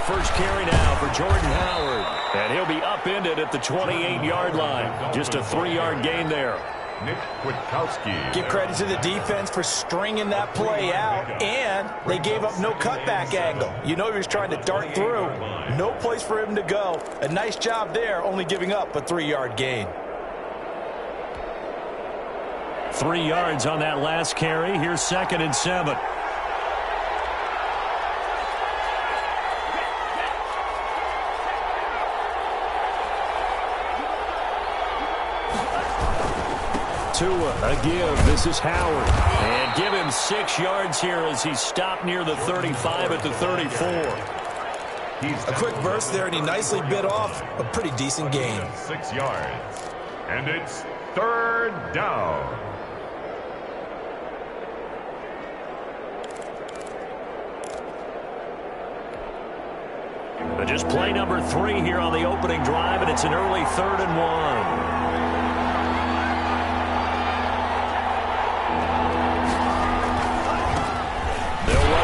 first carry now for Jordan Howard. And he'll be upended at the 28-yard line. Just a 3-yard gain there. Nick Kwiatkowski. Give credit to the defense for stringing that play out, and they gave up no cutback angle. You know he was trying to dart through. No place for him to go. A nice job there, only giving up a 3-yard gain. 3 yards on that last carry. Here's 2nd and 7. Tua, a give. This is Howard. And give him 6 yards here as he stopped near the 35 at the 34. A quick burst there, and he nicely bit off a pretty decent gain. 6 yards. And it's 3rd down. But just play number 3 here on the opening drive, and it's an early 3rd and 1.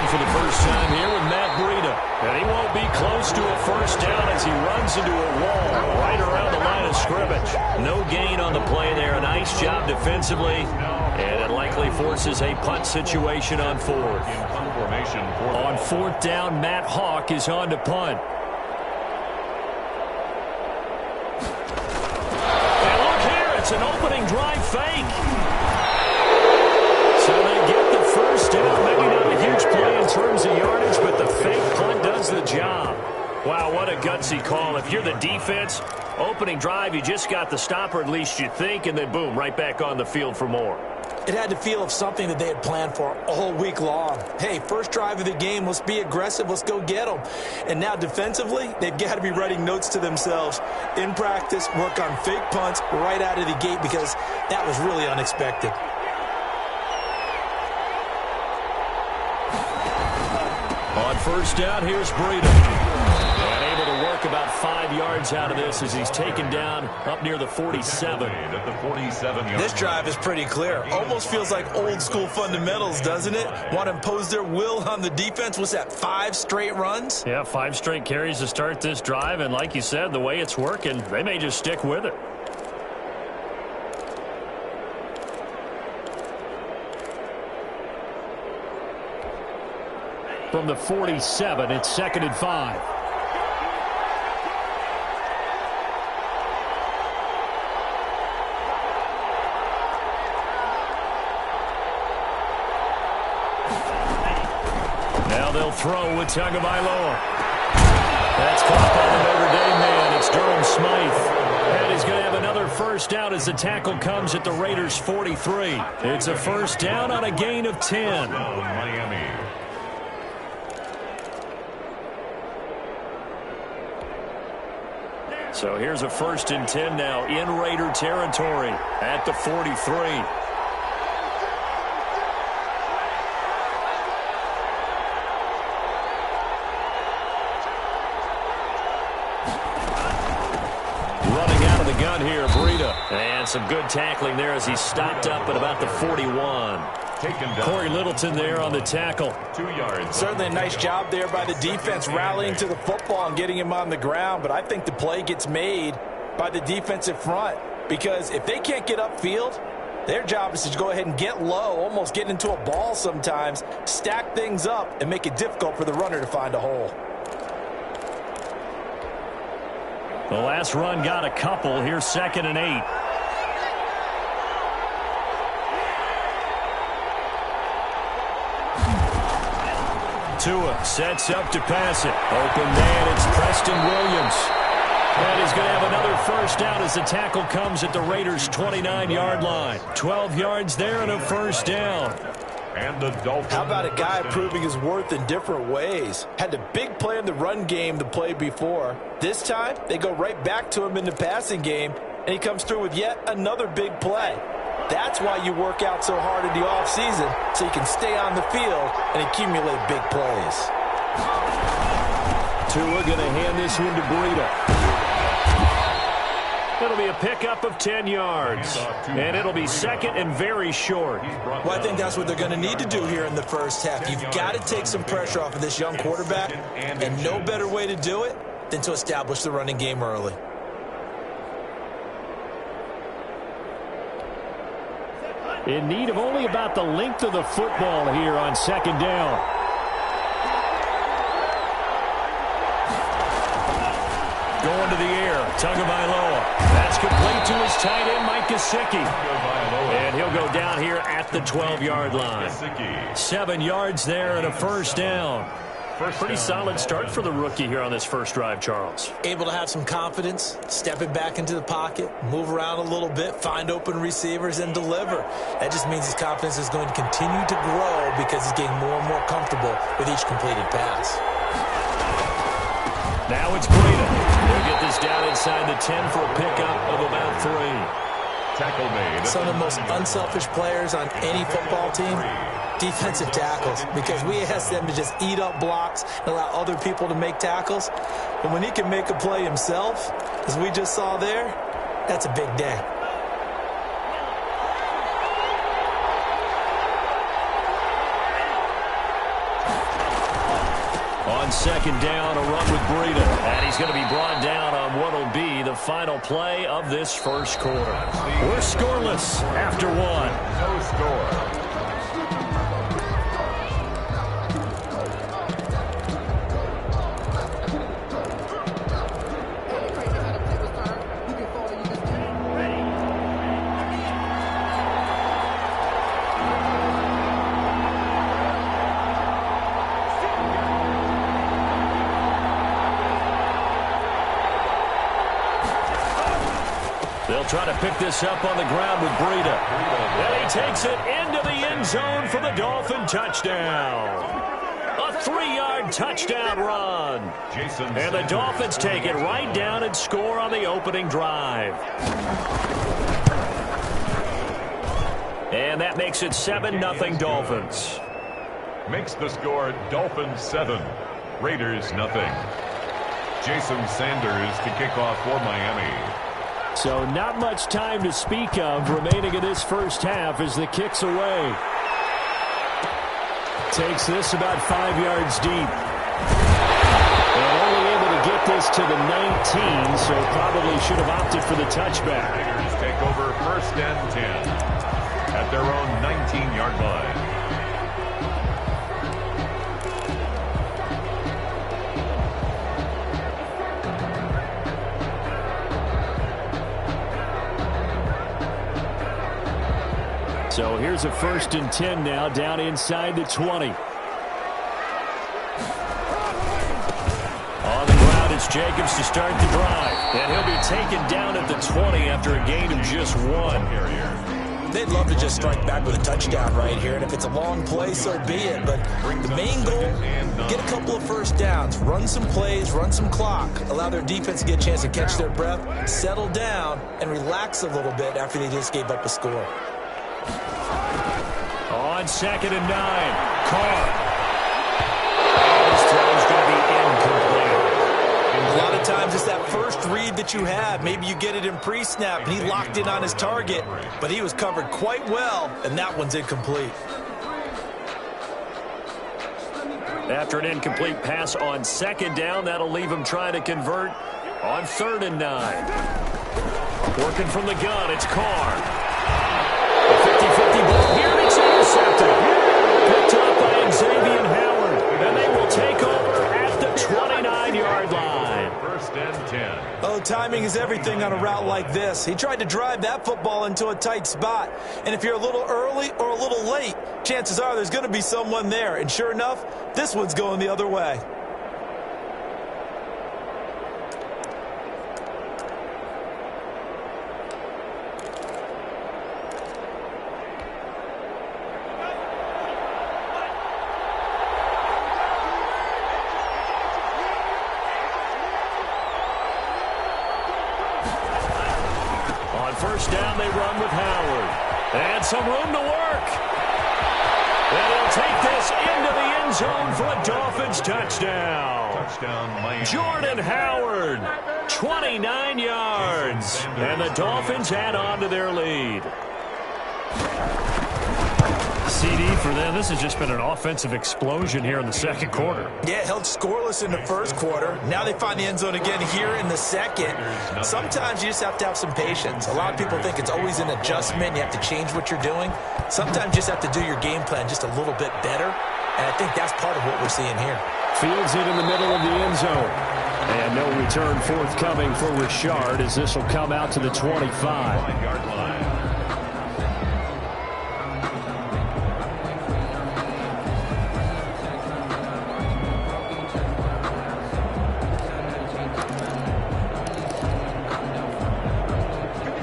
For the first time here with Matt Breida. And he won't be close to a first down as he runs into a wall right around the line of scrimmage. No gain on the play there. A nice job defensively. And it likely forces a punt situation on 4th. On 4th down, Matt Hawk is on to punt. And look here, it's an opening drive fake. So they get the first down. Maybe not a huge play in terms of yardage, but the fake punt does the job. Wow, what a gutsy call. If you're the defense, opening drive, you just got the stop, or at least you think, and then boom, right back on the field for more. It had the feel of something that they had planned for all week long. Hey, first drive of the game, let's be aggressive, let's go get them. And now defensively, they've got to be writing notes to themselves. In practice, work on fake punts right out of the gate because that was really unexpected. On first down, here's Breida. And able to work about 5 yards out of this as he's taken down up near the 47. This drive is pretty clear. Almost feels like old school fundamentals, doesn't it? Want to impose their will on the defense. What's that, 5 straight runs? Yeah, 5 straight carries to start this drive. And like you said, the way it's working, they may just stick with it. From the 47, it's 2nd and 5. Now they'll throw with Tagovailoa. That's caught by the Notre Dame man. It's Durham Smythe. And he's going to have another first down as the tackle comes at the Raiders' 43. It's a first down on a gain of 10. Miami. So here's a 1st and 10 now in Raider territory at the 43. Running out of the gun here, Breida. And some good tackling there as he stopped up at about the 41. Corey Littleton there on the tackle. 2 yards. Certainly a nice job there by the defense rallying to the football and getting him on the ground. But I think the play gets made by the defensive front because if they can't get upfield, their job is to go ahead and get low, almost get into a ball sometimes, stack things up, and make it difficult for the runner to find a hole. The last run got a couple. Here's 2nd and 8. Tua sets up to pass it. Open man, it's Preston Williams. And he's going to have another first down as the tackle comes at the Raiders' 29-yard line. 12 yards there and a first down. And the Dolphins. How about a guy proving his worth in different ways? Had the big play in the run game the play before. This time, they go right back to him in the passing game, and he comes through with yet another big play. That's why you work out so hard in the offseason, so you can stay on the field and accumulate big plays. Tua going to hand this one to Breida. It'll be a pickup of 10 yards. And it'll be second and very short. Well, I think that's what they're going to need to do here in the first half. You've got to take some pressure off of this young quarterback, and no better way to do it than to establish the running game early. In need of only about the length of the football here on second down. Going to the air, Tagovailoa. That's complete to his tight end, Mike Gesicki. And he'll go down here at the 12-yard line. 7 yards there and a first down. Pretty solid start for the rookie here on this first drive, Charles. Able to have some confidence, stepping back into the pocket, move around a little bit, find open receivers, and deliver. That just means his confidence is going to continue to grow because he's getting more and more comfortable with each completed pass. Now it's Breida. They'll get this down inside the 10 for a pickup of about 3. Tackle made. Some of the most unselfish players on any football team, defensive tackles, because we ask them to just eat up blocks and allow other people to make tackles. But when he can make a play himself, as we just saw there, that's a big day. On second down, a run with Breida. And he's going to be brought down on what will be the final play of this first quarter. We're scoreless after 1. No score. They'll try to pick this up on the ground with Breida. And he takes it into the end zone for the Dolphin touchdown. A 3-yard touchdown run. And the Dolphins take it right down and score on the opening drive. And that makes it 7-0 Dolphins. Makes the score Dolphins 7, Raiders nothing. Jason Sanders to kick off for Miami. So not much time to speak of remaining in this first half as the kick's away. Takes this about 5 yards deep. And only able to get this to the 19, so probably should have opted for the touchback. Raiders take over first and 10 at their own 19-yard line. So here's a first and 10 now, down inside the 20. On the ground, it's Jacobs to start the drive. And he'll be taken down at the 20 after a gain of just 1. They'd love to just strike back with a touchdown right here, and if it's a long play, so be it. But the main goal, get a couple of first downs, run some plays, run some clock, allow their defense to get a chance to catch their breath, settle down, and relax a little bit after they just gave up a score. On second and 9, Carr. His throw's going to be incomplete. A lot of times it's that first read that you have. Maybe you get it in pre-snap, and he locked in on his target, but he was covered quite well, and that one's incomplete. After an incomplete pass on second down, that'll leave him trying to convert on 3rd and 9. Working from the gun, it's Carr. A 50-50 ball here, and it's intercepted. Picked up by Xavier Howard, and they will take over at the 29-yard line. First and 10. Oh, timing is everything on a route like this. He tried to drive that football into a tight spot. And if you're a little early or a little late, chances are there's going to be someone there. And sure enough, this one's going the other way. First down, they run with Howard. And some room to work. And he'll take this into the end end zone for a Dolphins touchdown. Touchdown, Miami. Jordan Howard, 29 yards. And the Dolphins add on to their lead. CD for them. This has just been an offensive explosion here in the second quarter. Yeah, held scoreless in the first quarter. Now they find the end zone again here in the second. Sometimes you just have to have some patience. A lot of people think it's always an adjustment. You have to change what you're doing. Sometimes you just have to do your game plan just a little bit better. And I think that's part of what we're seeing here. Fields it in the middle of the end zone. And no return forthcoming for Richard as this will come out to the 25. 5-yard line.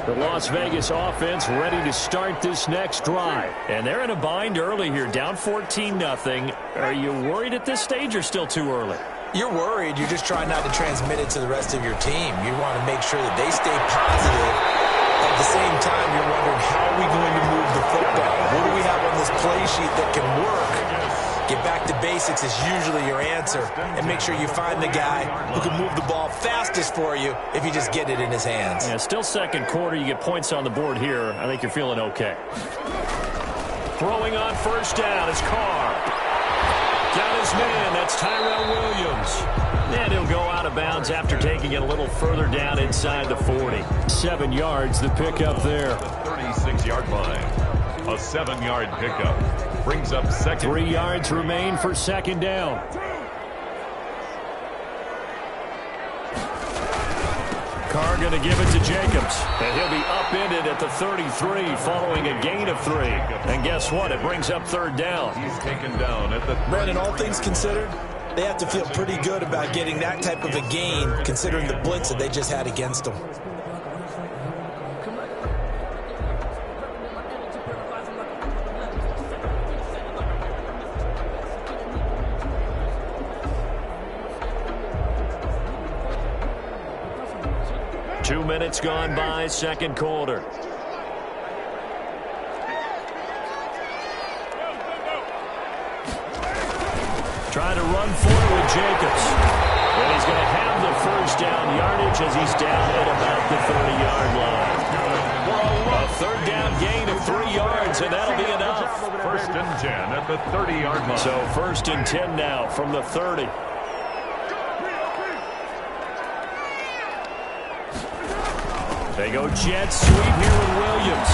The Las Vegas offense ready to start this next drive. And they're in a bind early here, down 14-0. Are you worried at this stage or still too early? You're worried. You're just trying not to transmit it to the rest of your team. You want to make sure that they stay positive. At the same time, you're wondering, how are we going to move the football? What do we have on this play sheet that can work? Get back to basics is usually your answer. And make sure you find the guy who can move the ball fastest for you if you just get it in his hands. Yeah, still second quarter. You get points on the board here. I think you're feeling okay. Throwing on first down is Carr. Got his man. That's Tyrell Williams. And he'll go out of bounds after taking it a little further down inside the 40. 7 yards, the pickup there. The 36-yard line. A 7-yard pickup. Brings up second. 3 yards remain for second down. Carr going to give it to Jacobs. And he'll be upended at the 33 following a gain of 3. And guess what? It brings up third down. He's taken down at the... Brandon, all things considered, they have to feel pretty good about getting that type of a gain considering the blitz that they just had against them. 2 minutes gone by, second quarter. Trying to run for it with Jacobs. And he's going to have the first down yardage as he's down at about the 30-yard line. A third down gain of 3 yards, and that'll be enough. First and 10 at the 30-yard line. So first and 10 now from the 30. They go jet sweep here with Williams.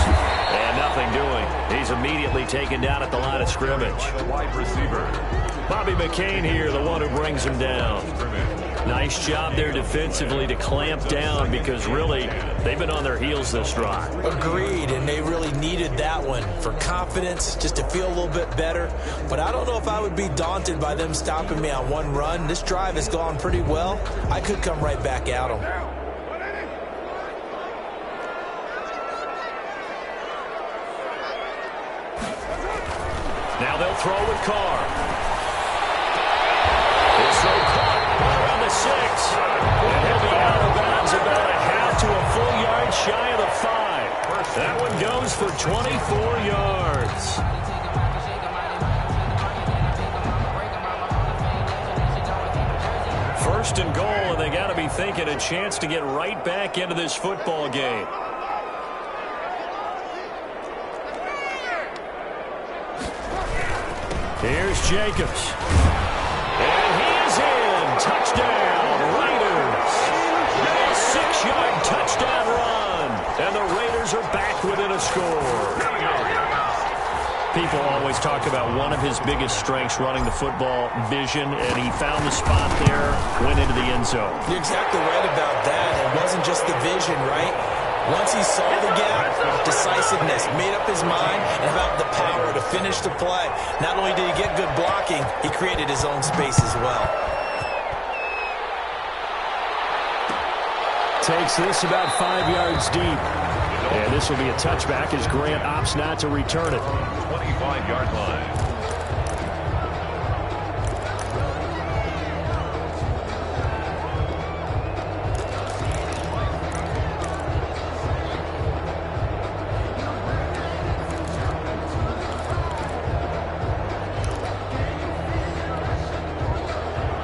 And nothing doing. He's immediately taken down at the line of scrimmage. The wide receiver. Bobby McCain here, the one who brings him down. Nice job there defensively to clamp down because really they've been on their heels this drive. Agreed, and they really needed that one for confidence, just to feel a little bit better. But I don't know if I would be daunted by them stopping me on one run. This drive has gone pretty well. I could come right back at them. Now they'll throw with Carr. He'll throw caught around the 6. And he'll be out of bounds about a half to a full yard shy of the 5. That one goes for 24 yards. First and goal, and they got to be thinking a chance to get right back into this football game. Here's Jacobs. And he is in. Touchdown, Raiders. A 6-yard touchdown run. And the Raiders are back within a score. People always talk about one of his biggest strengths running the football, vision, and he found the spot there, went into the end zone. You're exactly right about that. It wasn't just the vision, right? Once he saw the gap, decisiveness, made up his mind, and about the power to finish the play. Not only did he get good blocking, he created his own space as well. Takes this about 5 yards deep. And this will be a touchback as Grant opts not to return it. 25-yard line.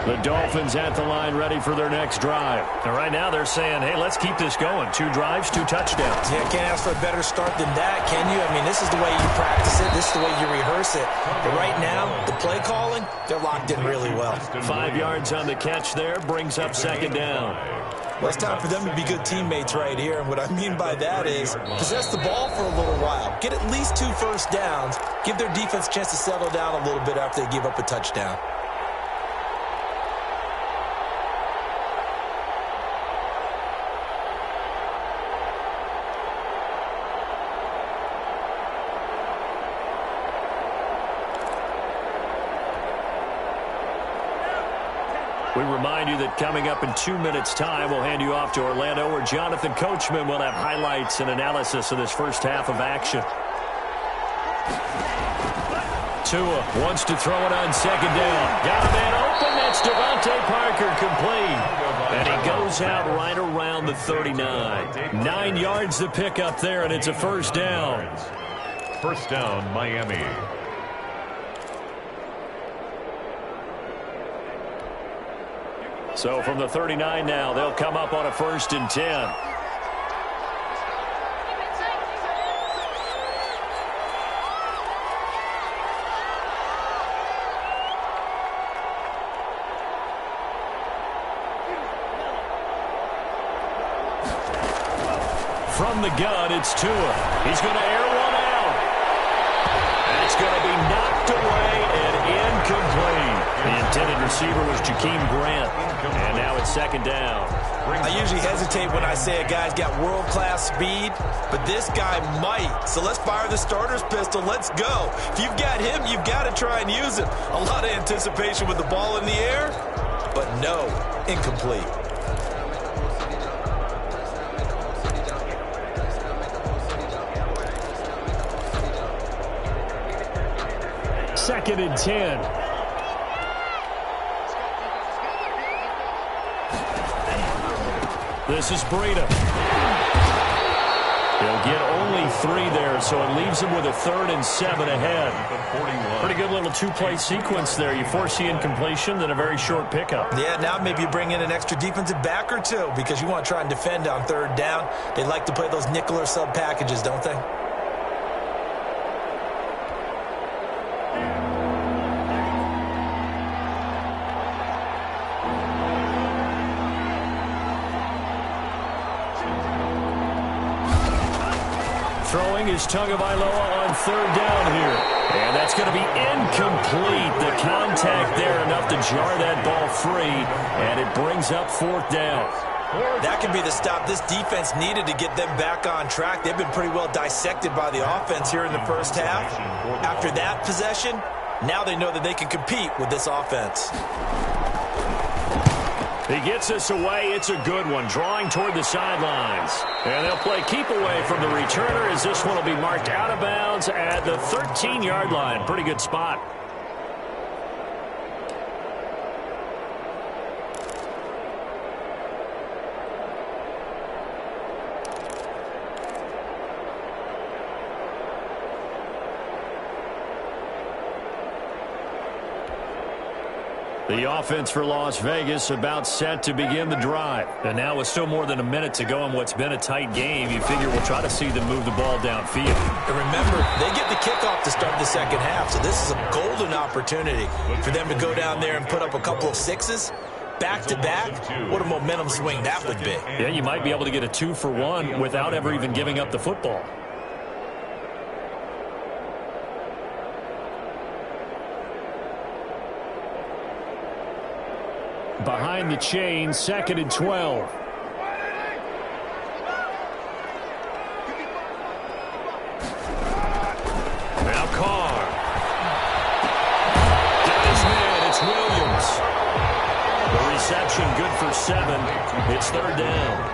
The Dolphins at the line ready for their next drive. And right now they're saying, hey, let's keep this going. 2 drives, 2 touchdowns. Yeah, can't ask for a better start than that, can you? I mean, this is the way you practice it. This is the way you rehearse it. But right now, the play calling, they're locked in really well. 5 yards on the catch there, brings up second down. Well, it's time for them to be good teammates right here. And what I mean by that is possess the ball for a little while. Get at least 2 first downs. Give their defense a chance to settle down a little bit after they give up a touchdown. We remind you that coming up in 2 minutes' time, we'll hand you off to Orlando, where Jonathan Coachman will have highlights and analysis of this first half of action. Tua wants to throw it on second down. Got a man open. That's Devontae Parker, complete. And he goes out right around the 39. 9 yards to pick up there, and it's a first down. First down, Miami. So from the 39 now, they'll come up on a 1st and 10. From the gun, it's Tua. He's going to air one out. And it's going to be knocked away and incomplete. The intended receiver was Jakeem Grant. And now it's second down. I usually hesitate when I say a guy's got world-class speed, but this guy might. So let's fire the starter's pistol. Let's go. If you've got him, you've got to try and use him. A lot of anticipation with the ball in the air, but no, incomplete. Second and 10. This is Breida. He'll get only 3 there, so it leaves him with a 3rd and 7 ahead. Pretty good little 2-play sequence there. You force the incompletion, then a very short pickup. Yeah, now maybe you bring in an extra defensive back or 2 because you want to try and defend on 3rd down. They like to play those nickel or sub packages, don't they? Throwing is Tagovailoa on 3rd down here. And that's going to be incomplete. The contact there enough to jar that ball free. And it brings up 4th down. That could be the stop this defense needed to get them back on track. They've been pretty well dissected by the offense here in the first half. After that possession, now they know that they can compete with this offense. He gets this away. It's a good one. Drawing toward the sidelines. And they'll play keep away from the returner as this one will be marked out of bounds at the 13-yard line. Pretty good spot. The offense for Las Vegas about set to begin the drive. And now with still more than a minute to go in what's been a tight game, you figure we'll try to see them move the ball downfield. And remember, they get the kickoff to start the second half, so this is a golden opportunity for them to go down there and put up a couple of 6s. Back-to-back, what a momentum swing that would be. Yeah, you might be able to get a 2-for-1 without ever even giving up the football. Behind the chain, 2nd and 12. Now Carr. Got his man, it's Williams. The reception good for 7. It's 3rd down.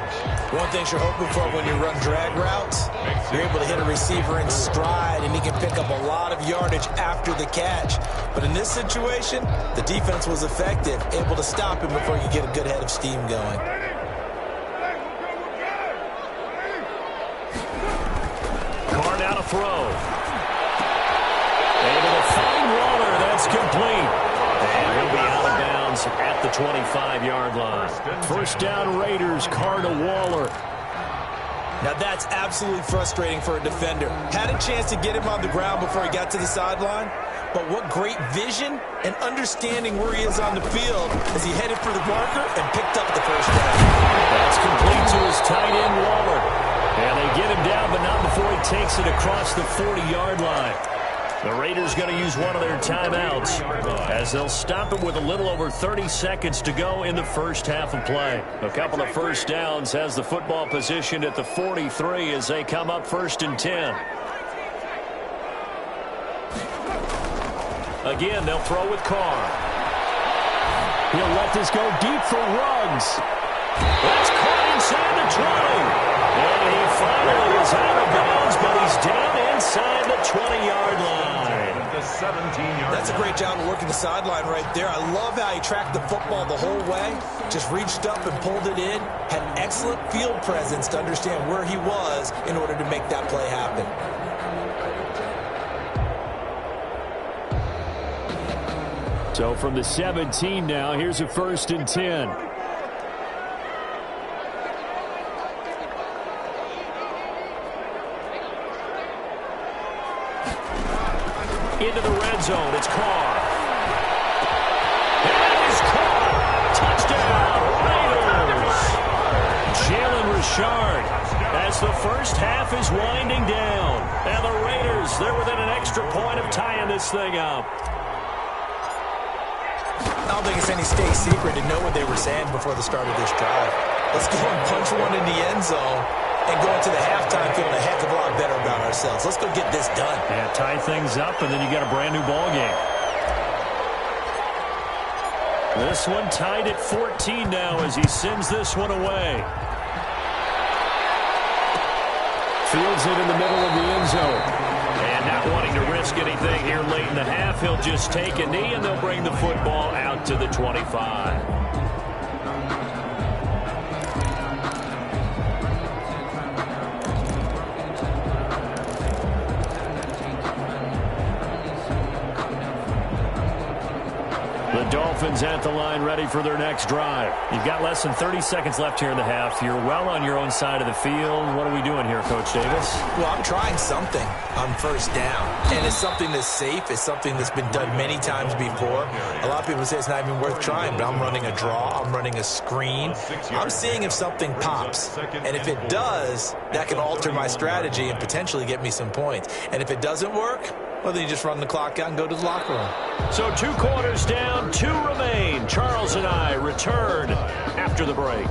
One thing you're hoping for when you run drag routes, you're able to hit a receiver in stride, and he can pick up a lot of yardage after the catch. But in this situation, the defense was effective, able to stop him before you get a good head of steam going. Carr now to throw. Able to find Waller. That's complete. And he'll be out of bounds Dolphins at the 25-yard line. First down, Raiders, Carr to Waller. Now that's absolutely frustrating for a defender. Had a chance to get him on the ground before he got to the sideline, but what great vision and understanding where he is on the field as he headed for the marker and picked up the first down. That's complete to his tight end, Waller. And they get him down, but not before he takes it across the 40-yard line. The Raiders going to use one of their timeouts as they'll stop it with a little over 30 seconds to go in the first half of play. A couple of first downs has the football positioned at the 43 as they come up 1st and 10. Again, they'll throw with Carr. He'll let this go deep for Ruggs. That's caught inside the 20. And he finally is out of bounds, but he's down inside the 20-yard line. The 17-yard. That's a great job of working the sideline right there. I love how he tracked the football the whole way. Just reached up and pulled it in. Had excellent field presence to understand where he was in order to make that play happen. So from the 17 now, here's a 1st and 10. Into the red zone, it's Carr. And it's caught. Touchdown, Raiders. Jalen Richard as the first half is winding down. And the Raiders, they're within an extra point of tying this thing up. I don't think it's any state secret to know what they were saying before the start of this drive. Let's go and punch one in the end zone and go into the halftime feeling a heck of a lot better about ourselves. Let's go get this done. Yeah, tie things up, and then you got a brand new ball game. This one tied at 14 now as he sends this one away. Fields it in the middle of the end zone. And not wanting to risk anything here late in the half, he'll just take a knee, and they'll bring the football out to the 25. The Dolphins at the line ready for their next drive. You've got less than 30 seconds left here in the half. You're well on your own side of the field. What are we doing here, Coach Davis? Well, I'm trying something on first down. And it's something that's safe. It's something that's been done many times before. A lot of people say it's not even worth trying, but I'm running a draw. I'm running a screen. I'm seeing if something pops. And if it does, that can alter my strategy and potentially get me some points. And if it doesn't work, well, then you just run the clock out and go to the locker room. So 2 quarters down, 2 remain. Charles and I return after the break.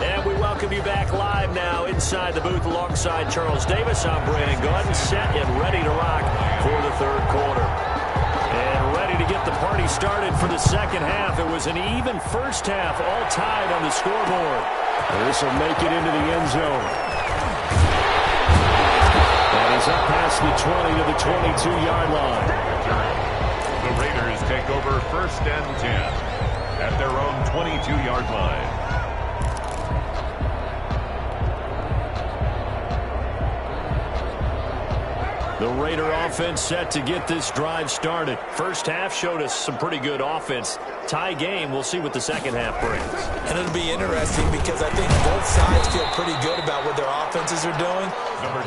And we welcome you back live now inside the booth alongside Charles Davis. I'm Brandon Gaudin, set and ready to rock for the 3rd quarter. And ready to get the party started for the second half. It was an even first half, all tied on the scoreboard. This will make it into the end zone. And he's up past the 20 to the 22-yard line. The Raiders take over 1st and 10 at their own 22-yard line. The Raider offense set to get this drive started. First half showed us some pretty good offense. Tie game, we'll see what the second half brings. And it'll be interesting because I think both sides feel pretty good about what their offenses are doing.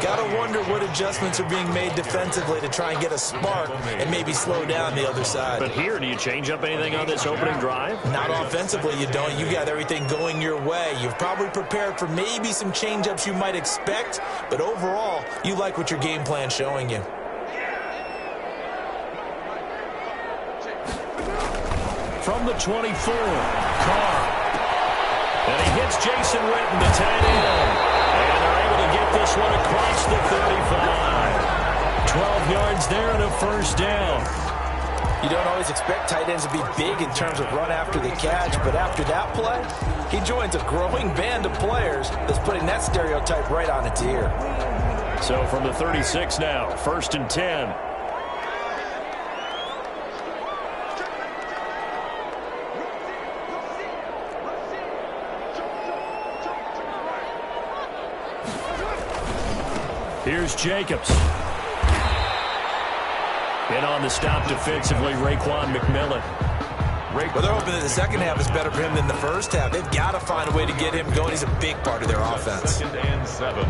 Got to wonder what adjustments are being made defensively to try and get a spark and maybe slow down the other side. But here, do you change up anything on this opening drive? Not offensively, you don't. You got everything going your way. You've probably prepared for maybe some change-ups you might expect, but overall, you like what your game plan's showing you. From the 24, Carr. And he hits Jason Witten, the tight end. And they're able to get this one across the 35. 12 yards there and a first down. You don't always expect tight ends to be big in terms of run after the catch, but after that play, he joins a growing band of players that's putting that stereotype right on its ear. So from the 36 now, 1st and 10. Here's Jacobs. In on the stop defensively, Raekwon McMillan. Well, they're hoping that the second half is better for him than the first half. They've got to find a way to get him going. He's a big part of their offense. 2nd and 7.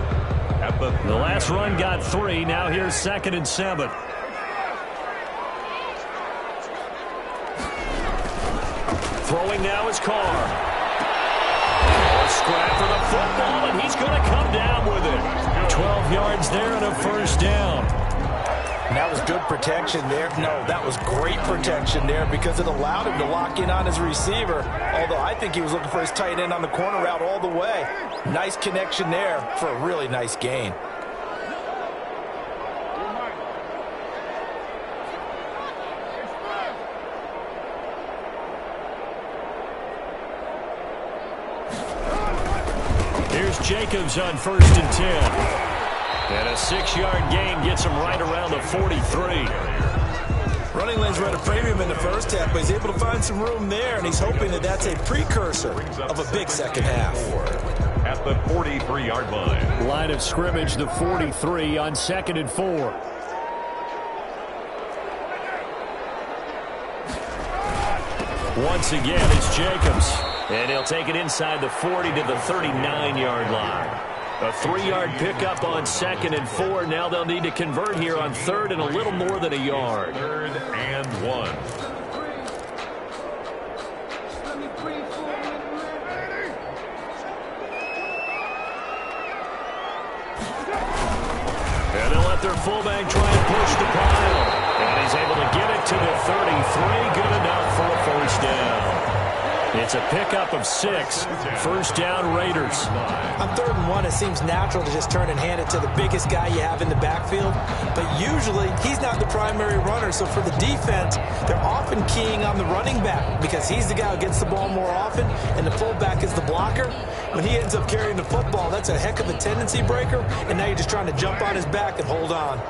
At the last run got 3. Now here's 2nd and 7. Throwing now is Carr. Scrap for the football, and he's going to come down with it. 12 yards there and a first down. And that was good protection there. No, that was great protection there because it allowed him to lock in on his receiver. Although I think he was looking for his tight end on the corner route all the way. Nice connection there for a really nice gain. Here's Jacobs on 1st and 10. And a 6-yard gain gets him right around the 43. Running lanes were at a premium in the first half, but he's able to find some room there, and he's hoping that that's a precursor of a big second half. At the 43-yard line. Line of scrimmage, the 43 on 2nd and 4. Once again, it's Jacobs. And he'll take it inside the 40 to the 39-yard line. A 3-yard pickup on 2nd and 4. Now they'll need to convert here on 3rd and a little more than a yard. 3rd and 1. And they'll let their fullback try and push the pile. And he's able to get it to the 33. Good enough for a first down. It's a pickup of 6. First down, Raiders. On 3rd and 1, it seems natural to just turn and hand it to the biggest guy you have in the backfield. But usually, he's not the primary runner. So for the defense, they're often keying on the running back because he's the guy who gets the ball more often, and the fullback is the blocker. When he ends up carrying the football, that's a heck of a tendency breaker, and now you're just trying to jump on his back and hold on.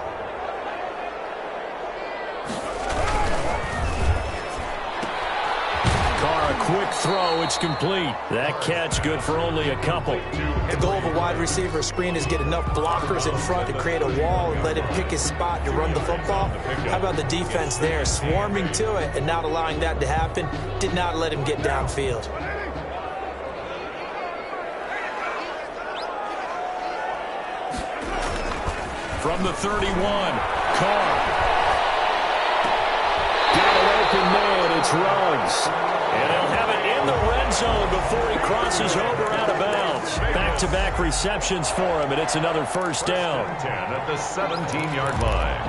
Quick throw, it's complete. That catch good for only a couple. The goal of a wide receiver screen is get enough blockers in front to create a wall and let him pick his spot to run the football. How about the defense there, swarming to it and not allowing that to happen? Did not let him get downfield. From the 31, Carr. Got an open man, it's Ruggs. And he'll have it in the red zone before he crosses over out of bounds. Back-to-back receptions for him, and it's another first down. 10 at the 17-yard line.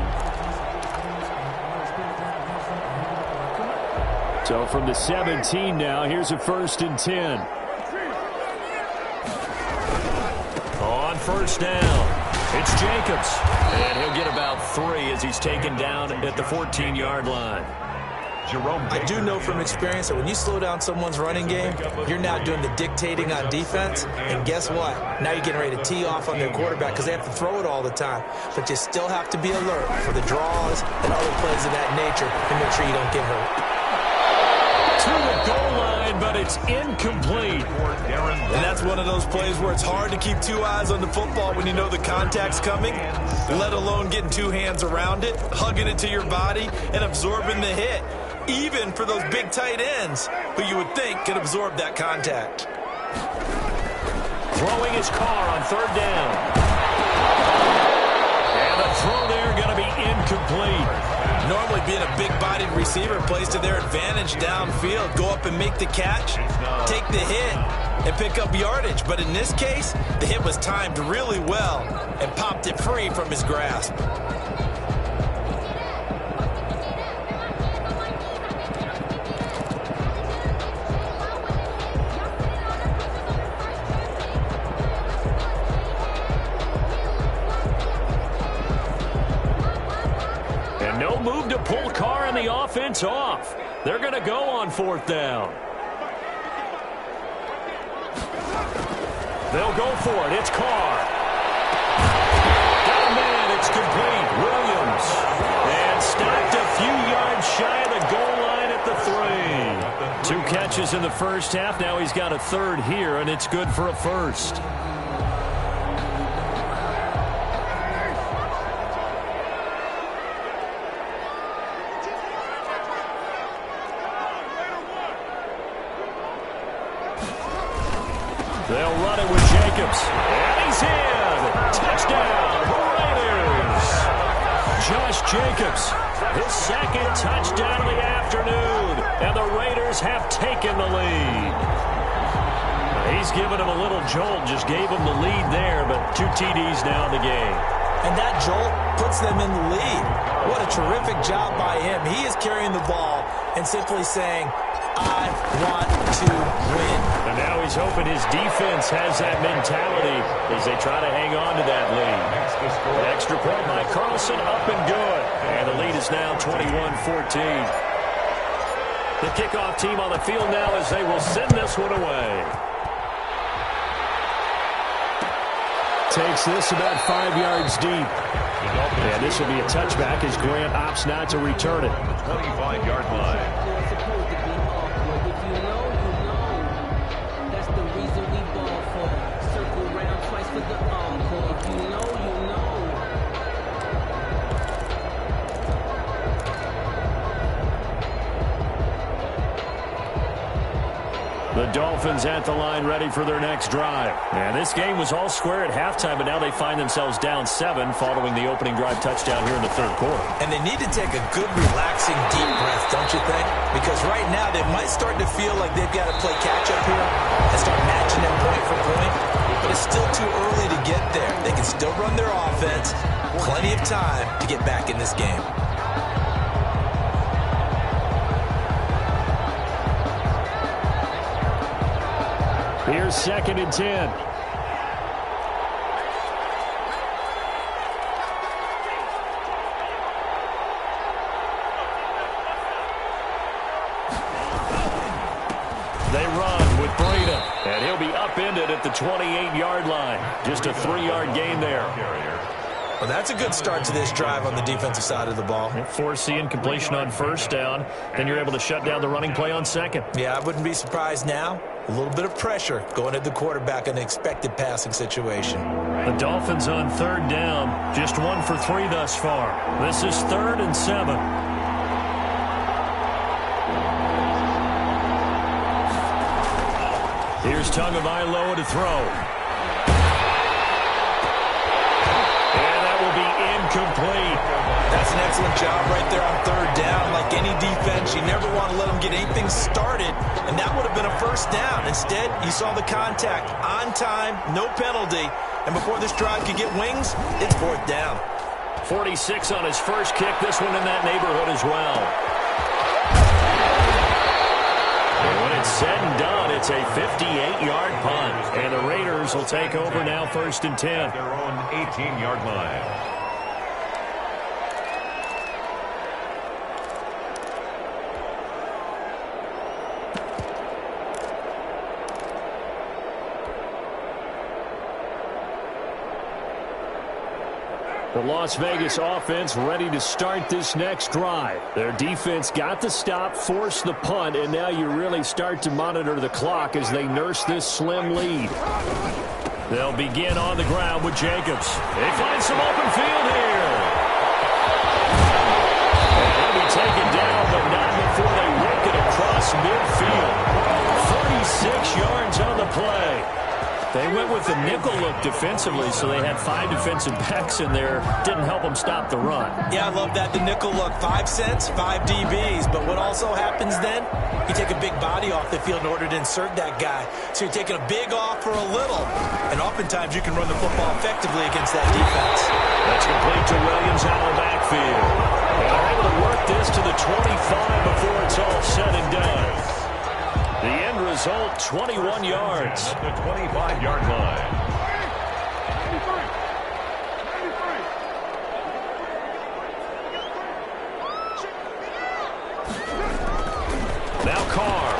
So from the 17 now, here's a 1st and 10. On first down, it's Jacobs. And he'll get about 3 as he's taken down at the 14-yard line. I do know from experience that when you slow down someone's running game, you're now doing the dictating on defense. And guess what? Now you're getting ready to tee off on their quarterback because they have to throw it all the time. But you still have to be alert for the draws and other plays of that nature and make sure you don't get hurt. To the goal line, but it's incomplete. And that's one of those plays where it's hard to keep 2 eyes on the football when you know the contact's coming, let alone getting 2 hands around it, hugging it to your body, and absorbing the hit. Even for those big tight ends who you would think could absorb that contact. Throwing his Carr on 3rd down. And the throw there going to be incomplete. Normally being a big-bodied receiver plays to their advantage downfield. Go up and make the catch, take the hit, and pick up yardage. But in this case, the hit was timed really well and popped it free from his grasp. Move to pull Carr and the offense off. They're going to go on 4th down. They'll go for it. It's Carr. Got a man. It's complete. Williams. And stopped a few yards shy of the goal line at the 3. 2 catches in the first half. Now he's got a 3rd here, and it's good for a first. They'll run it with Jacobs. And he's in. Touchdown, Raiders. Josh Jacobs, his second touchdown of the afternoon. And the Raiders have taken the lead. He's given him a little jolt, just gave him the lead there, but 2 TDs now in the game. And that jolt puts them in the lead. What a terrific job by him. He is carrying the ball and simply saying, I want to win. And now he's hoping his defense has that mentality as they try to hang on to that lead. Extra point by Carlson, up and good. And the lead is now 21-14. The kickoff team on the field now as they will send this one away. Takes this about 5 yards deep. And this will be a touchback as Grant opts not to return it. 25-yard line. The Dolphins at the line ready for their next drive. And this game was all square at halftime, but now they find themselves down 7 following the opening drive touchdown here in the third quarter. And they need to take a good, relaxing, deep breath, don't you think? Because right now they might start to feel like they've got to play catch-up here and start matching them point for point. But it's still too early to get there. They can still run their offense. Plenty of time to get back in this game. Here's 2nd and 10. They run with Breida, and he'll be upended at the 28-yard line. Just a 3-yard gain there. Well, that's a good start to this drive on the defensive side of the ball. Force the incompletion on first down. Then you're able to shut down the running play on second. Yeah, I wouldn't be surprised now. A little bit of pressure going at the quarterback in an expected passing situation. The Dolphins on 3rd down. Just 1 for 3 thus far. This is 3rd and 7. Here's Tagovailoa to throw. Complete. That's an excellent job right there on 3rd down. Like any defense, you never want to let them get anything started, and that would have been a first down. Instead, you saw the contact on time, no penalty, and before this drive could get wings, it's 4th down. 46 on his first kick, this one in that neighborhood as well. And when it's said and done, it's a 58-yard punt, and the Raiders will take over now 1st and 10. Their own 18-yard line. The Las Vegas offense ready to start this next drive. Their defense got the stop, forced the punt, and now you really start to monitor the clock as they nurse this slim lead. They'll begin on the ground with Jacobs. They find some open field here. And he'll be taken down, but not before they rake it across midfield. 46 yards on the play. They went with the nickel look defensively, so they had 5 defensive backs in there. Didn't help them stop the run. Yeah, I love that, the nickel look. 5 cents, 5 DBs. But what also happens then, you take a big body off the field in order to insert that guy. So you're taking a big off for a little. And oftentimes you can run the football effectively against that defense. That's complete to Williams out of the backfield. And they're able to work this to the 25 before it's all said and done. The end result, 21 yards. At the 25-yard line. Now Carr.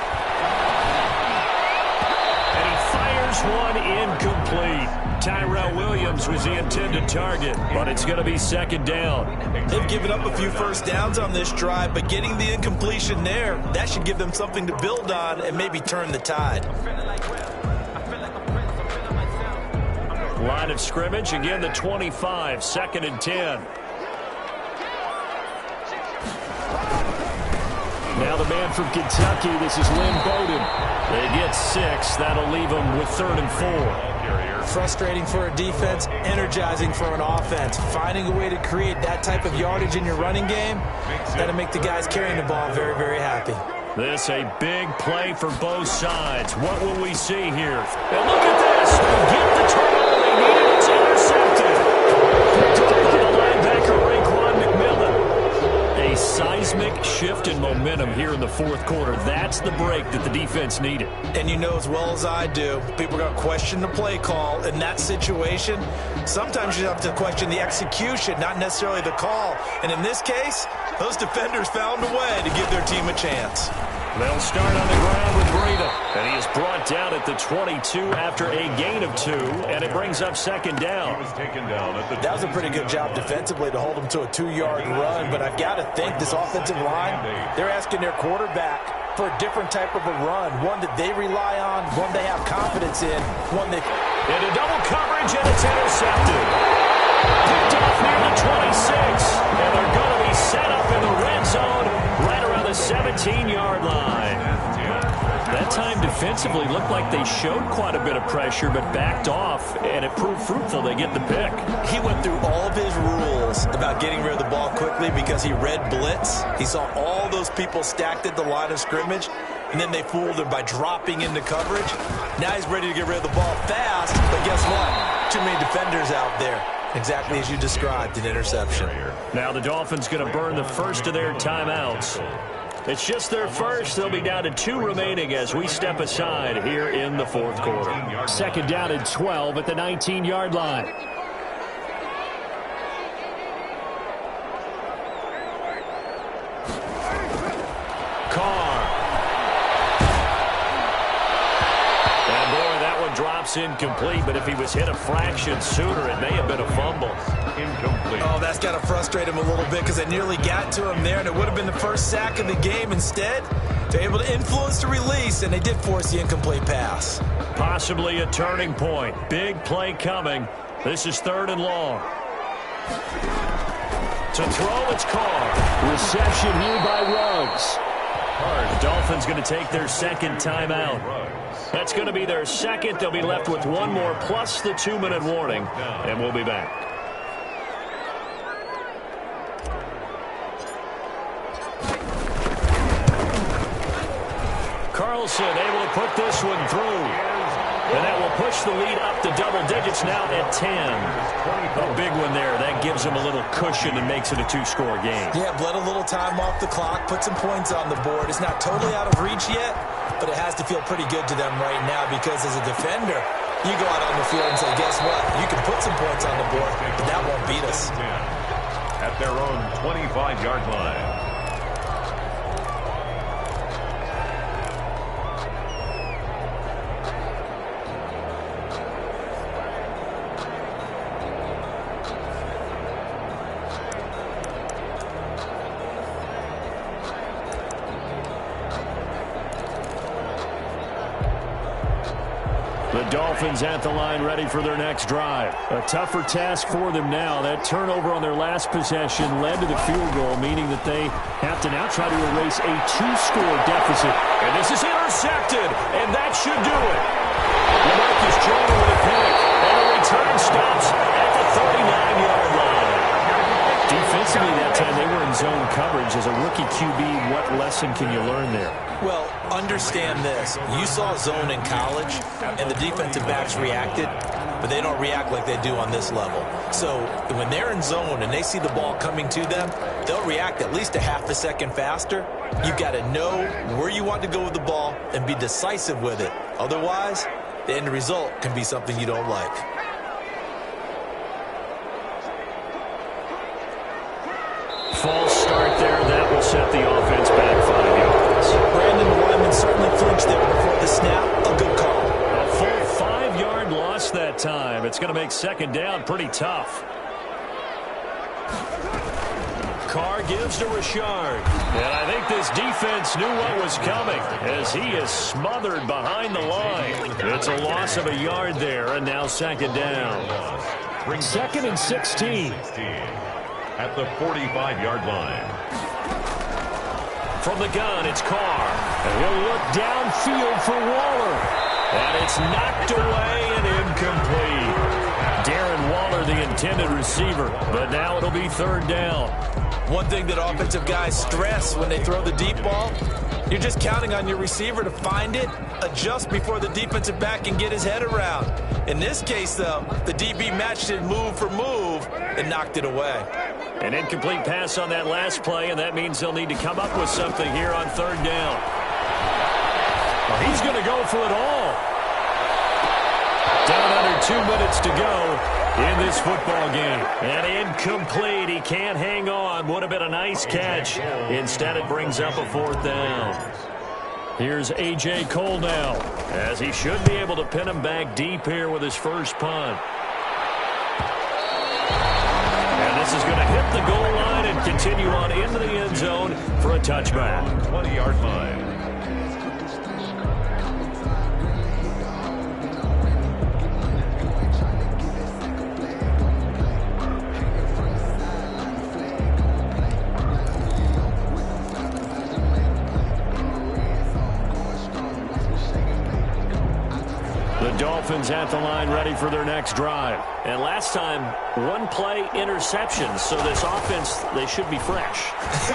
And he fires one incomplete. Tyrell Williams was the intended target, but it's going to be 2nd down. They've given up a few first downs on this drive, but getting the incompletion there, that should give them something to build on and maybe turn the tide. Line of scrimmage, again the 25, 2nd and 10. Now the man from Kentucky, this is Lynn Bowden. They get 6. That'll leave them with 3rd and 4. Frustrating for a defense, energizing for an offense. Finding a way to create that type of yardage in your running game, got to make the guys carrying the ball very, very happy. This a big play for both sides. What will we see here? And look at this. They get the turnover they needed. It's intercepted. Picked up by the linebacker, Raekwon McMillan. A seismic shift in momentum here in the fourth quarter. That's the break that the defense needed. And you know as well as I do, people are going to question the play call in that situation. Sometimes you have to question the execution, not necessarily the call. And in this case, those defenders found a way to give their team a chance. They'll start on the ground with Breida. And he is brought down at the 22 after a gain of 2. And it brings up 2nd down. He was taken down at the That was a pretty good job defensively to hold them to a 2-yard run. But I've got to think this offensive line, they're asking their quarterback for a different type of a run. One that they rely on, one they have confidence in, one that... Into double coverage, and it's intercepted. Picked off near the 26. And they're going to be set up in the red zone right around the 17-yard line. That time defensively looked like they showed quite a bit of pressure but backed off, and it proved fruitful. They get the pick. He went through all of his rules about getting rid of the ball quickly because he read blitz. He saw all those people stacked at the line of scrimmage, and then they fooled him by dropping into coverage. Now he's ready to get rid of the ball fast, but guess what? Too many defenders out there. Exactly as you described, an interception. Now the Dolphins going to burn the first of their timeouts. It's just their first. They'll be down to 2 remaining as we step aside here in the fourth quarter. 2nd down and 12 at the 19-yard line. Drops incomplete, but if he was hit a fraction sooner, it may have been a fumble. incomplete. Oh, that's got to frustrate him a little bit because they nearly got to him there, and it would have been the first sack of the game. Instead, they're able to influence the release, and they did force the incomplete pass. Possibly a turning point. Big play coming. This is 3rd and long. To throw, it's Carr. Reception here by Ruggs. The Dolphins going to take their 2nd timeout. That's going to be their 2nd. They'll be left with 1 more plus the 2-minute warning, and we'll be back. Carlson able to put this one through. And that will push the lead up to double digits now at 10. A big one there. That gives them a little cushion and makes it a 2-score game. Yeah, bled a little time off the clock, put some points on the board. It's not totally out of reach yet, but it has to feel pretty good to them right now because as a defender, you go out on the field and say, guess what? You can put some points on the board, but that won't beat us. At their own 25-yard line. The Dolphins at the line ready for their next drive. A tougher task for them now. That turnover on their last possession led to the field goal, meaning that they have to now try to erase a 2-score deficit. And this is intercepted, and that should do it. LaMarcus Joyner with a pick, and the return stops at the 39-yard line. Defensively that time, they were in zone coverage. As a rookie QB, what lesson can you learn there? Well, understand this. You saw zone in college, and the defensive backs reacted, but they don't react like they do on this level. So when they're in zone and they see the ball coming to them, they'll react at least a half a second faster. You've got to know where you want to go with the ball and be decisive with it. Otherwise, the end result can be something you don't like. False start there. That will set the offense back 5 yards. Brandon, the lineman certainly flinched there before the snap. A good call. A full 5-yard loss that time. It's going to make 2nd down pretty tough. Carr gives to Richard. And I think this defense knew what was coming as he is smothered behind the line. It's a loss of a yard there, and now 2nd down. 2nd and 16. At the 45-yard line. From the gun, it's Carr. And he'll look downfield for Waller. And it's knocked away and incomplete. Darren Waller, the intended receiver, but now it'll be third down. One thing that offensive guys stress when they throw the deep ball, you're just counting on your receiver to find it, adjust before the defensive back can get his head around. In this case, though, the DB matched it move for move and knocked it away. An incomplete pass on that last play, and that means they'll need to come up with something here on third down. Well, he's going to go for it all. Down under 2 minutes to go in this football game. And incomplete. He can't hang on. Would have been a nice catch. Instead, it brings up a fourth down. Here's A.J. Cole now, as he should be able to pin him back deep here with his first punt. And this is going to hit the goal line and continue on into the end zone for a touchback. 20-yard line. Dolphins at the line ready for their next drive. And last time, one play interceptions, so this offense, they should be fresh.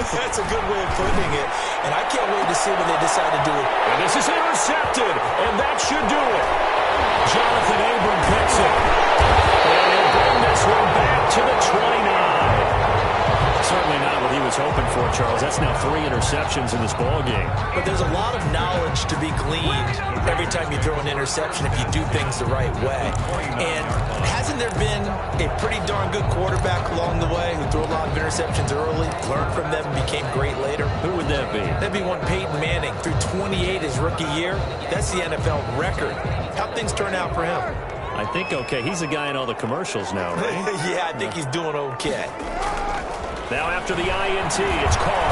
That's a good way of putting it. And I can't wait to see when they decide to do it. And this is intercepted, and that should do it. Jonathan Abram picks it. And he'll bring this one back to the 29. Certainly not what he was hoping for, Charles. That's now 3 interceptions in this ball game. But there's a lot of knowledge to be gleaned every time you throw an interception if you do things the right way. And hasn't there been a pretty darn good quarterback along the way who threw a lot of interceptions early, learned from them, and became great later? Who would that be? That'd be one Peyton Manning. Threw 28 his rookie year. That's the NFL record. How'd things turn out for him? I think okay. He's the guy in all the commercials now, right? Yeah, I think he's doing okay. Now after the INT, it's Carr.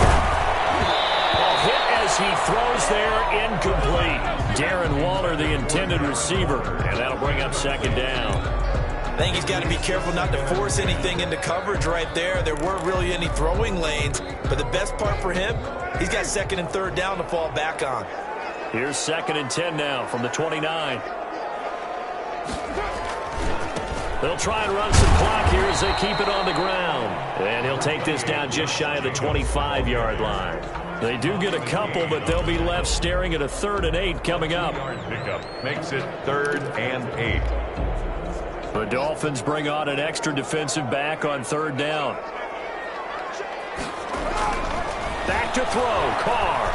Ball hit as he throws there, incomplete. Darren Waller, the intended receiver, and that'll bring up second down. I think he's got to be careful not to force anything into coverage right there. There weren't really any throwing lanes, but the best part for him, he's got second and third down to fall back on. Here's second and 10 now from the 29. They'll try and run some clock here as they keep it on the ground. And he'll take this down just shy of the 25-yard line. They do get a couple, but they'll be left staring at a 3rd and 8 coming up. Pickup makes it 3rd and 8. The Dolphins bring on an extra defensive back on 3rd down. Back to throw, Carr.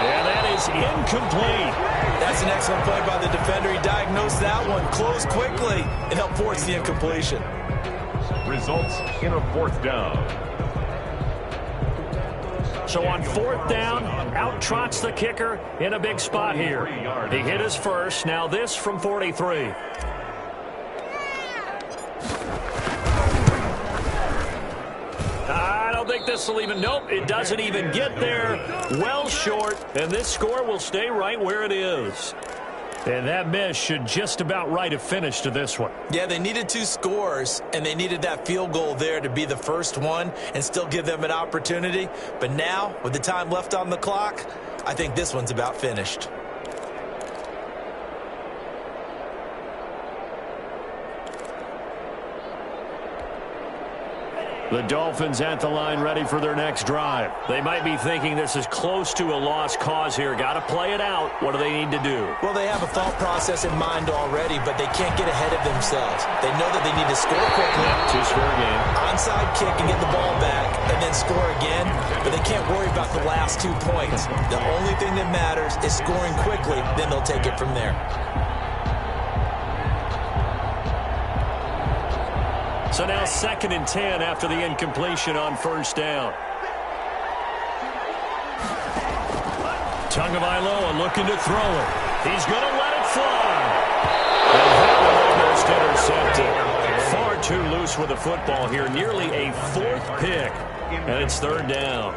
And that is incomplete. That's an excellent play by the defender. He diagnosed that one, closed quickly, and helped force the incompletion. Results in a 4th down. So on 4th down, out trots the kicker in a big spot here. He hit his first. Now this from 43. I don't think this will even, nope, it doesn't even get there. Well short, and this score will stay right where it is. And that miss should just about right have finished to this one. Yeah, they needed 2 scores, and they needed that field goal there to be the first one and still give them an opportunity. But now, with the time left on the clock, I think this one's about finished. The Dolphins at the line ready for their next drive. They might be thinking this is close to a lost cause here. Got to play it out. What do they need to do? Well, they have a thought process in mind already, but they can't get ahead of themselves. They know that they need to score quickly. 2-score game. Onside kick and get the ball back and then score again, but they can't worry about the last 2 points. The only thing that matters is scoring quickly, then they'll take it from there. So now 2nd and 10 after the incompletion on 1st down. Tagovailoa looking to throw it. He's going to let it fly. And that one almost intercepted. Far too loose with the football here. Nearly a 4th pick. And it's 3rd down.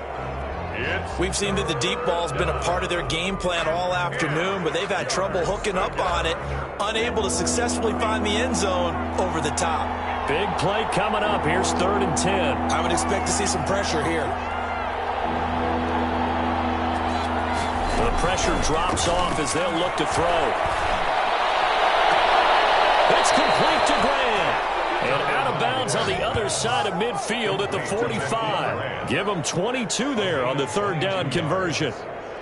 We've seen that the deep ball's been a part of their game plan all afternoon, but they've had trouble hooking up on it, unable to successfully find the end zone over the top. Big play coming up. Here's 3rd and 10. I would expect to see some pressure here. pressure drops off as they'll look to throw. It's complete to Grant. And out of bounds on the other side of midfield at the 45. Give them 22 there on the third down conversion.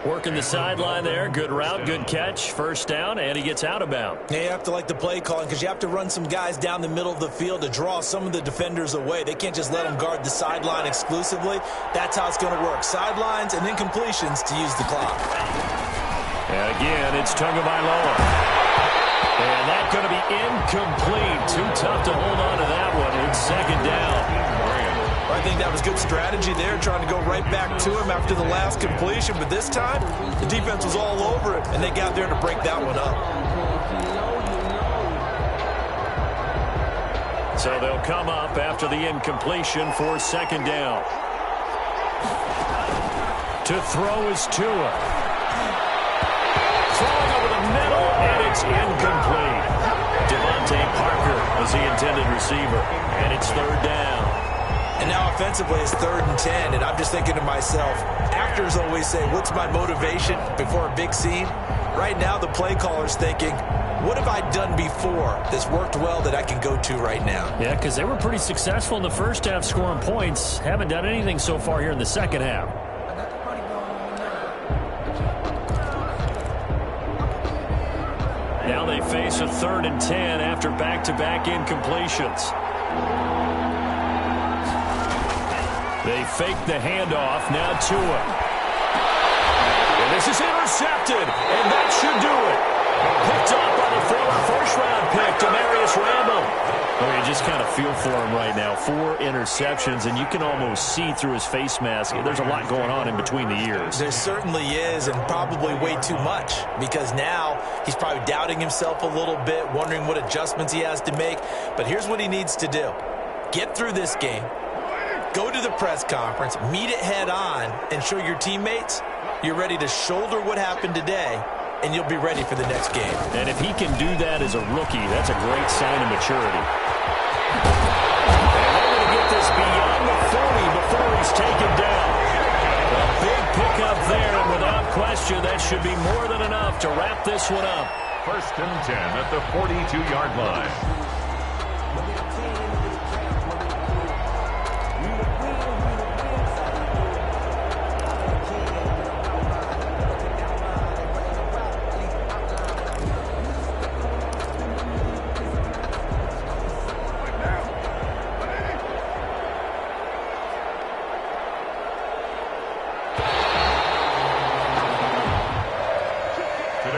Working the sideline there. Good route, good catch. First down, and he gets out of bounds. Yeah, you have to like the play calling because you have to run some guys down the middle of the field to draw some of the defenders away. They can't just let them guard the sideline exclusively. That's how it's going to work. Sidelines and then completions to use the clock. And again, it's Tagovailoa. And that's going to be incomplete. Too tough to hold on to that one. It's second down. I think that was good strategy there, trying to go right back to him after the last completion. But this time, the defense was all over it, and they got there to break that one up. So they'll come up after the incompletion for second down. To throw is Tua. Throwing over the middle, and it's incomplete. Devontae Parker was the intended receiver, and it's third down. And now offensively it's 3rd and 10, and I'm just thinking to myself, actors always say, what's my motivation before a big scene? Right now the play caller's thinking, what have I done before that's worked well that I can go to right now? Yeah, because they were pretty successful in the first half scoring points. Haven't done anything so far here in the second half. Now they face a 3rd and 10 after back-to-back incompletions. They fake the handoff. Now Tua. And this is intercepted. And that should do it. Picked up by the former first-round pick, Demarius Randall. Oh, you just kind of feel for him right now. 4 interceptions, and you can almost see through his face mask. There's a lot going on in between the ears. There certainly is, and probably way too much, because now he's probably doubting himself a little bit, wondering what adjustments he has to make. But here's what he needs to do. Get through this game. Go to the press conference, meet it head on, and show your teammates you're ready to shoulder what happened today, and you'll be ready for the next game. And if he can do that as a rookie, that's a great sign of maturity. And they're going to get this beyond the 40 before he's taken down. A big pickup there, and without question, that should be more than enough to wrap this one up. 1st and 10 at the 42-yard line.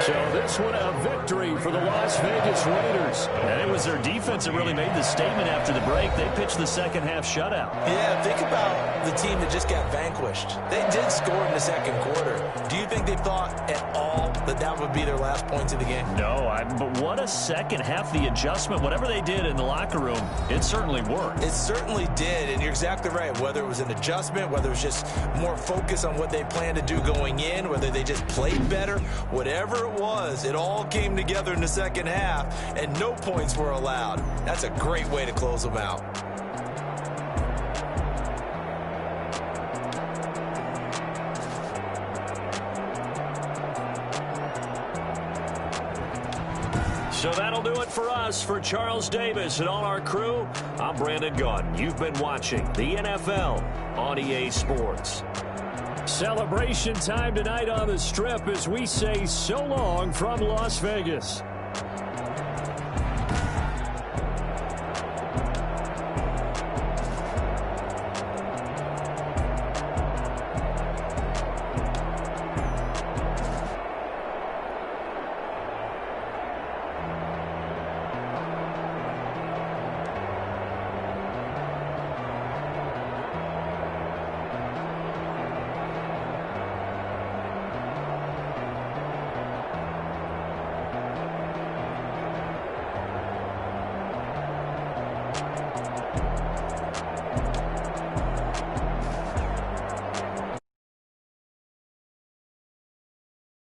So this one a victory for the Las Vegas Raiders. And it was their defense that really made the statement after the break. They pitched the second half shutout. Yeah, think about the team that just got vanquished. They did score in the second quarter. Do you think they thought at all that that would be their last points of the game? No, but what a second half. The adjustment, whatever they did in the locker room, it certainly worked. It certainly did, and you're exactly right. Whether it was an adjustment, whether it was just more focus on what they planned to do going in, whether they just played better, whatever it was, it all came together in the second half, and no points were allowed. That's a great way to close them out. So that'll do it for us. For Charles Davis and all our crew, I'm Brandon Gaudin. You've been watching the NFL on EA Sports. Celebration time tonight on the Strip as we say so long from Las Vegas.